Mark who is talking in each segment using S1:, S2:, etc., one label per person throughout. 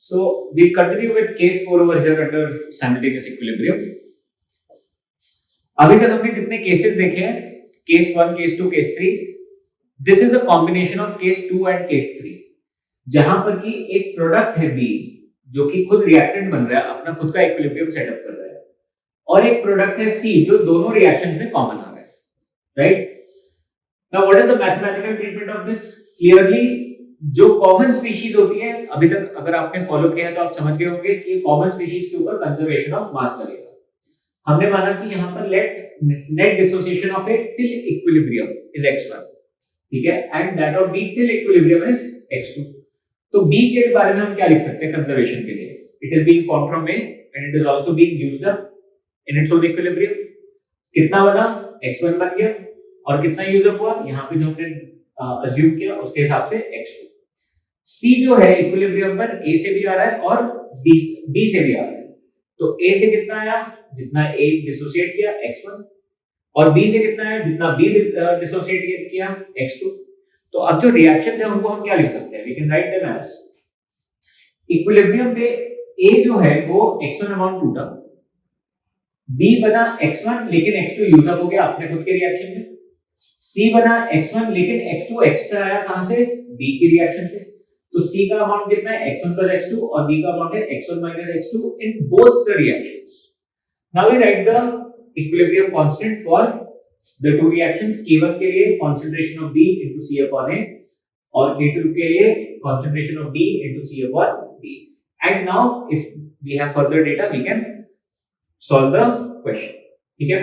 S1: So we'll continue with case 4 over here under simultaneous equilibrium. अभी तक हमने जितने केसेस देखे हैं, case 1, case 2, case 3, this is a combination of case 2 and case 3, जहां पर कि एक प्रोडक्ट है B जो कि खुद रिएक्टेंट बन रहा है, अपना खुद का इक्विलिब्रियम सेटअप कर रहा है, और एक प्रोडक्ट है C जो दोनों रिएक्शंस में कॉमन आ रहा है, right? Now what is the mathematical treatment of this? Clearly जो कॉमन स्पीशीज होती है, अभी तक अगर आपने फॉलो किया है तो आप समझ गए होंगे कि कॉमन स्पीशीज के ऊपर कंजर्वेशन ऑफ मास लगेगा। हमने माना कि यहां पर net dissociation of A till equilibrium is x1, ठीक है, and that of b till equilibrium is x2। तो b के बारे में हम क्या लिख सकते हैं कंजर्वेशन के लिए? It is being formed from a and it is also being used up in its own equilibrium. कितना बना? x1 बन गया, और कितना यूज अप हुआ? यहां पे जो हमने अज्यूम किया उसके हिसाब से x2। C जो है इक्विलिब्रियम पर A से भी आ रहा है और B से भी आ रहा है, तो A से कितना आया? जितना A डिसोसिएट किया x1, और B से कितना है? जितना B डिसोसिएट किया x2। तो अब जो रिएक्शंस है उनको हम क्या लिख सकते हैं? We can write them as equilibrium पे A जो है वो x1 अमाउंट टूटा, B बना x1 लेकिन x2 यूज अप हो गया अपने खुद के रिएक्शन में, C बना x1 लेकिन x2 एक्स्ट्रा आया कहां से? B की रिएक्शन से। तो C का अमाउंट कितना है? x1 plus x2, और B का अमाउंट है x1 minus x2 in both the reactions. Now we write the equilibrium constant for the two reactions. K1 के लिए concentration of B into C upon A, और K2 के लिए concentration of B into C upon B. And now if we have further data, we can solve the question. ठीक है?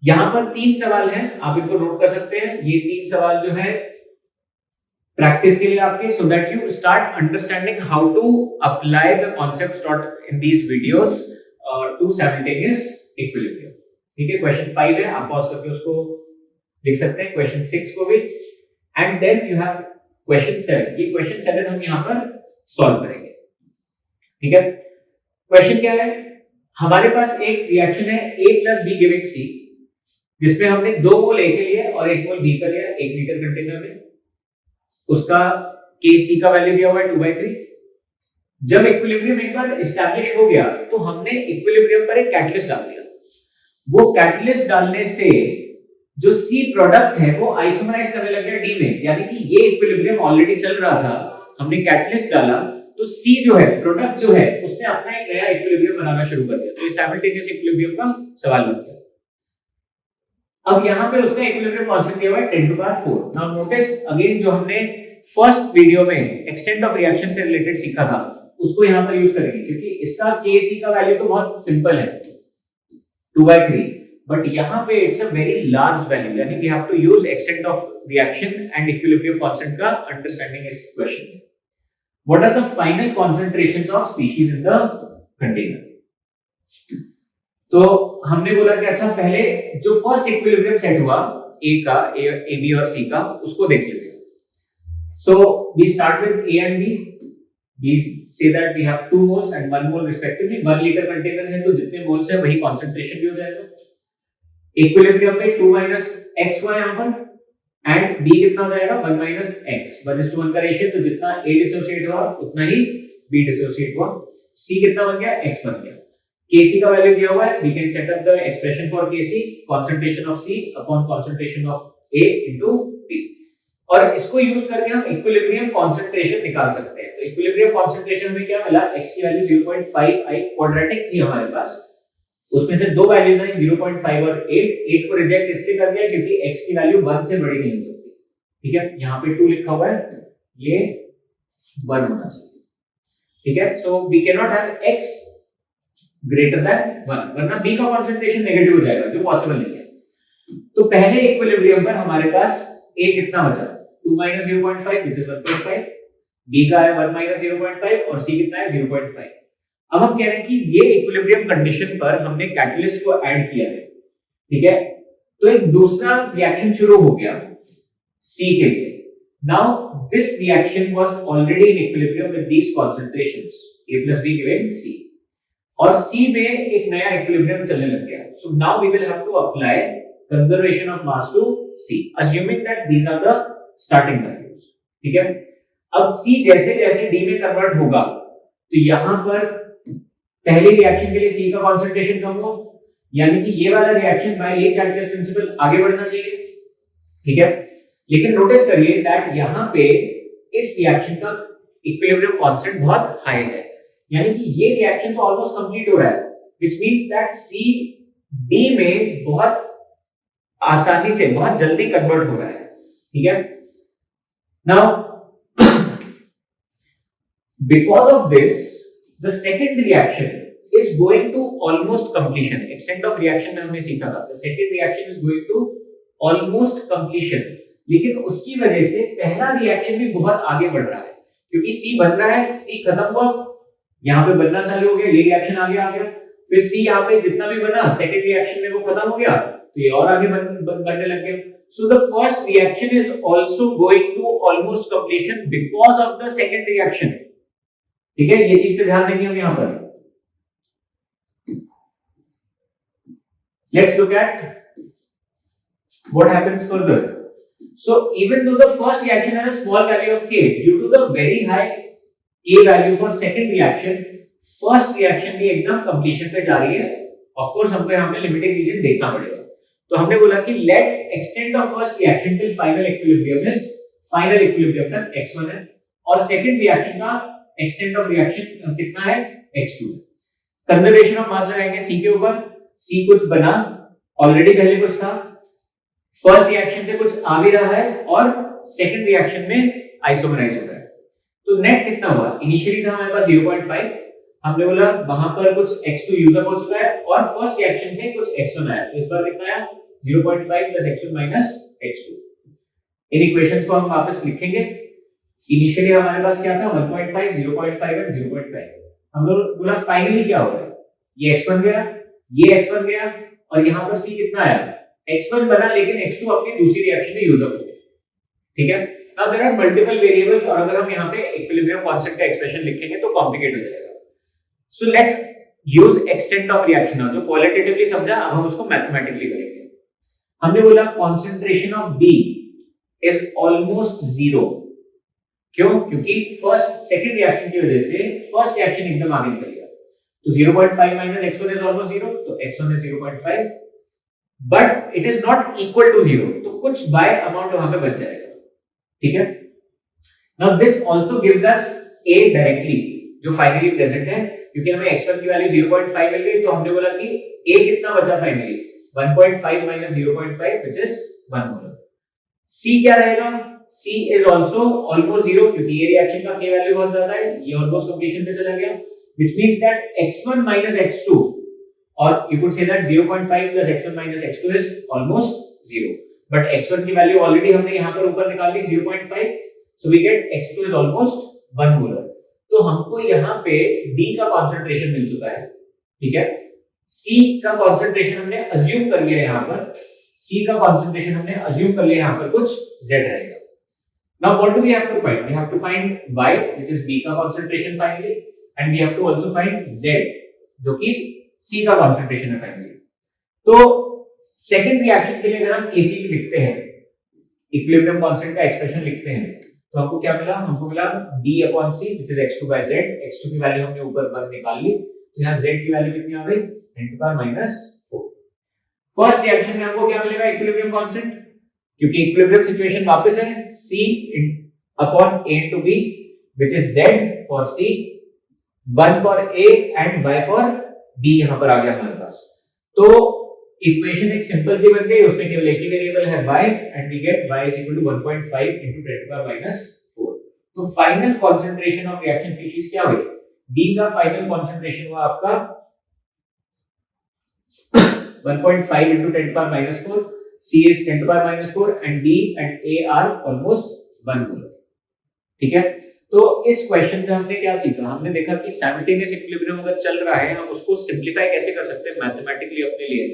S1: यहाँ पर 3 सवाल हैं, आप इनको नोट कर सकते हैं। ये 3 सवाल जो है प्रैक्टिस के लिए आपके, so that you start understanding how to apply the concepts taught in these videos to simultaneous equilibrium. ठीक है, क्वेश्चन 5 है, आप पॉज करके उसको लिख सकते हैं, क्वेश्चन 6 को भी, and then you have question 7। ये क्वेश्चन 7 हम यहां पर सॉल्व करेंगे। ठीक है, क्वेश्चन क्या है? हमारे पास एक रिएक्शन है A plus B giving C, जिसमें हमने 2 मोल A के लिए और 1 मोल B का लिया 1 लीटर कंटेनर में। उसका Kc का वैल्यू दिया हुआ है 2/3। जब इक्विलिब्रियम एक बार एस्टैब्लिश हो गया तो हमने इक्विलिब्रियम पर एक कैटलिस्ट डाल दिया। वो कैटलिस्ट डालने से जो C प्रोडक्ट है वो आइसोमराइज करने लग गया D में, यानी कि ये इक्विलिब्रियम ऑलरेडी चल रहा था, हमने कैटलिस्ट डाला तो C जो है प्रोडक्ट जो है उसने अपना एक नया इक्विलिब्रियम बनाना शुरू कर दिया। तो ये साइमल्टेनियस इक्विलिब्रियम का सवाल बन गया। अब यहां पे उसका इक्विलिब्रियम कांस्टेंट दिया हुआ है 10⁴। नाउ नोटिस अगेन, जो हमने फर्स्ट वीडियो में एक्सटेंट ऑफ रिएक्शन से रिलेटेड सीखा था उसको यहां पर यूज करेंगे, क्योंकि इसका Kc का वैल्यू तो बहुत सिंपल है 2/3, बट यहां पे it's a very large value, यानी we have to use extent of reaction and equilibrium constant का अंडरस्टैंडिंग इस क्वेश्चन में। What are the final concentrations of species in the container? तो हमने बोला कि अच्छा पहले जो फर्स्ट इक्विलिब्रियम सेट हुआ A का, A B और C का, उसको देख लेते हैं। So we start with A and B. We say that we have 2 moles and 1 mole respectively. 1 liter container है तो जितने मोल्स है वही कंसंट्रेशन भी हो जाएगा। इक्विलिब्रियम में 2 minus x हुआ यहाँ पर, एंड B कितना हो जाएगा? 1 minus x, 1:1 का रेशियो, तो जितना A डिसोसिएट हुआ उतना ही B डिसोसिएट हुआ। C कितना बन गया? x बन गया। Kc का वैल्यू दिया हुआ है, we can set up the expression for Kc, concentration of C upon concentration of A into B, और इसको यूज करके हम इक्विलिब्रियम कंसंट्रेशन निकाल सकते हैं। तो इक्विलिब्रियम कंसंट्रेशन में क्या मिला? x की वैल्यू 0.5 आई, क्वाड्रेटिक थी हमारे पास, उसमें से 2 वैल्यूज आई 0.5 और 8 को रिजेक्ट इसलिए कर दिया क्योंकि x की वैल्यू 1 से बड़ी नहीं हो सकती। ठीक है, यहाँ पे 2 लिखा हुआ है, ये 1 होना चाहिए। ठीक है, सो वी कैन नॉट हैव x ग्रेटर देन 1, वरना B का कंसंट्रेशन नेगेटिव हो जाएगा, जो पॉसिबल नहीं है। तो पहले इक्विलिब्रियम पर हमारे पास A कितना बचा? 2 minus 0.5 which is 1.5, B का है 1 minus 0.5 और C कितना है? 0.5। अब हम कह रहे हैं कि ये इक्विलिब्रियम कंडीशन पर हमने कैटलिस्ट को ऐड किया है। ठीक है, तो एक दूसरा रिएक्शन शुरू हो गया C के लिए। Now this reaction was already in equilibrium with these concentrations A plus B giving C, और C में एक नया इक्विलिब्रियम चलने लग गया। So now we will have to apply conservation of mass to C, assuming that these are the starting values। ठीक है, अब C जैसे जैसे D में कन्वर्ट होगा तो यहां पर पहली रिएक्शन के लिए C का कॉन्सेंट्रेशन कम हो, यानी कि ये वाला रिएक्शन बाय ली चार्टियस प्रिंसिपल आगे बढ़ना चाहिए, ठीक है। लेकिन नोटिस करिए दैट यहां पे इस रिएक्शन का इक्विलिब्रियम कांस्टेंट बहुत हाई है, यानी कि ये रिएक्शन तो ऑलमोस्ट कंप्लीट हो रहा है, which means that C D में बहुत आसानी से बहुत जल्दी कन्वर्ट हो रहा है, ठीक है। Now because of this the second reaction is going to almost completion. Extent of reaction में हमने सीखा था, the second reaction is going to almost completion, लेकिन उसकी वजह से पहला रिएक्शन भी बहुत आगे बढ़ रहा है, क्योंकि C बन रहा है, C खत्म हुआ, यहाँ पे बनना चालू हो गया, ये रिएक्शन आगे आ गया, फिर C यहाँ पे जितना भी बना सेकंड रिएक्शन में वो खत्म हो गया, तो ये और आगे बनने लग गया। So the first reaction is also going to almost completion because of the second reaction, ठीक है। ये चीज पे ध्यान देंगे हम यहाँ पर। Let's look at what happens further. So even though the first reaction has a small value of K, due to the very high K value for second reaction, first reaction भी एकदम completion पे जा रही है। Of course हमको यहाँ पे limiting region देखना पड़ेगा। तो हमने बोला कि let extent of first reaction till final equilibrium is final equilibrium तक x1 है, और second reaction का extent of reaction कितना है x2 है। Conservation of mass लगाएंगे C के ऊपर, C कुछ बना, ऑलरेडी पहले कुछ था, फर्स्ट रिएक्शन से कुछ आ भी रहा है और सेकंड रिएक्शन में आइसोमराइज हो रहा है, तो नेट कितना हुआ? इनिशियली था हमारे पास 0.5, हमने बोला वहां पर कुछ x2 यूजअप हो चुका है और फर्स्ट रिएक्शन से कुछ x1 आया, तो इस बार कितना आया 0.5 प्लस x1 माइनस x2। इन इक्वेशंस को हम वापस लिखेंगे। इनिशियली हमारे पास क्या था 1.5, 0.5 एंड 0.5। हम लोग बोला फाइनली क्या हो रहा है, ये x1 गया, ये x1 गया, और यहां पर C कितना आया x1 बना, लेकिन x2 अपनी दूसरी रिएक्शन में यूज अप हो गया, ठीक है। Now there are multiple variables, और अगर हम यहां पे इक्विलिब्रियम कांस्टेंट का एक्सप्रेशन लिखेंगे तो कॉम्प्लिकेट हो जाएगा। So let's use extent of reaction. जो क्वालिटेटिवली समझा, अब हम उसको मैथमेटिकली करेंगे। हमने बोला concentration of B is almost zero. क्यों? क्योंकि फर्स्ट सेकंड रिएक्शन की वजह से फर्स्ट रिएक्शन एकदम आगे निकल गया, तो 0.5 minus x1 is almost 0, तो x1 is 0.5, but it is not equal to 0, तो कुछ by amount वहां पे बच जाएगा, ठीक है। Now this also gives us a directly, जो फाइनली प्रेजेंट है, क्योंकि हमें x1 की वैल्यू 0.5 मिल गई, तो हमने बोला कि a कितना बचा finally 1.5 minus 0.5 which is 1 molar. C क्या रहेगा? C is also almost 0, क्योंकि ये रिएक्शन का k वैल्यू बहुत ज्यादा है, ये ऑलमोस्ट कंप्लीशन पे चला गया, which means that x1 minus x2, or you could say that 0.5 plus x1 minus x2 is almost 0, but x1 की वैल्यू ऑलरेडी हमने यहाँ पर ऊपर निकाल ली 0.5, so we get x2 is almost 1 molar. तो हमको यहाँ पे D का कॉन्सेंट्रेशन मिल चुका है, ठीक है। C का कॉन्सेंट्रेशन हमने अज्यूम कर लिया यहाँ पर, C का कॉन्सेंट्रेशन हमने अज्यूम कर लिया यहाँ पर कुछ Z रहेगा। Now what do we have to find? We have to find Y, which is B का concentration finally, and we have to also find Z, जो कि C का कॉन्सेंट्रेशन है फाइनली। तो सेकंड रिएक्शन के लिए अगर हम Kc लिखते हैं, इक्विलिब्रियम कांस्टेंट का एक्सप्रेशन लिखते हैं, तो हमको क्या मिला? हमको मिला D/C which is x2 by z। x2 की वैल्यू हमने ऊपर 1 निकाल ली, तो यहाँ z की वैल्यू कितनी आ गई 10⁻⁻⁴। फर्स्ट रिएक्शन में हमको क्या मिलेगा? इक्विलिब्रियम कांस्टेंट, क्योंकि इक्विलिब्रियम सिचुएशन वापस है C/A/B which is z for C, 1 for A and y for B यहां पर आ गया हमारे पास। तो इक्वेशन एक सिंपल सी बन गई, उसमें केवल एक ही वेरिएबल है y, and we get y is equal to 1.5 into 10⁻⁴। तो final concentration of reaction species क्या हुई? B का फाइनल कंसंट्रेशन हुआ आपका 1.5 into 10⁻⁴, C is 10⁻⁴, and D and A are almost 1 molar, ठीक है। तो इस क्वेश्चन से हमने क्या सीखा? हमने देखा कि साइमल्टेनियस इक्विलिब्रियम अगर चल रहा है, हम उसको सिंपलीफाई कैसे कर सकते हैं मैथमेटिकली अपने लिए,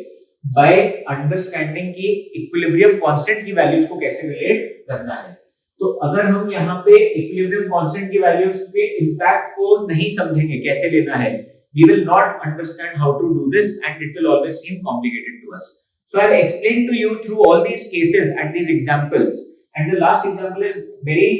S1: बाय अंडरस्टैंडिंग कि इक्विलिब्रियम कांस्टेंट की वैल्यूज को कैसे रिलेट करना है। तो अगर हम यहाँ पे इक्विलिब्रियम कांस्टेंट की वैल्यूज के इंपैक्ट को नहीं समझेंगे कैसे लेना है, we will not understand how to do this and it will always seem complicated to us. So I have explained to you through all these cases and these examples, and the last example is very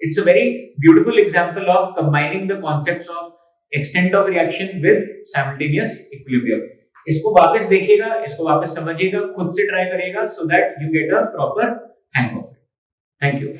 S1: It's a very beautiful example of combining the concepts of extent of reaction with simultaneous equilibrium. इसको वापस देखिएगा, इसको वापस समझिएगा, खुद से try करिएगा, so that you get a proper hang of it. Thank you.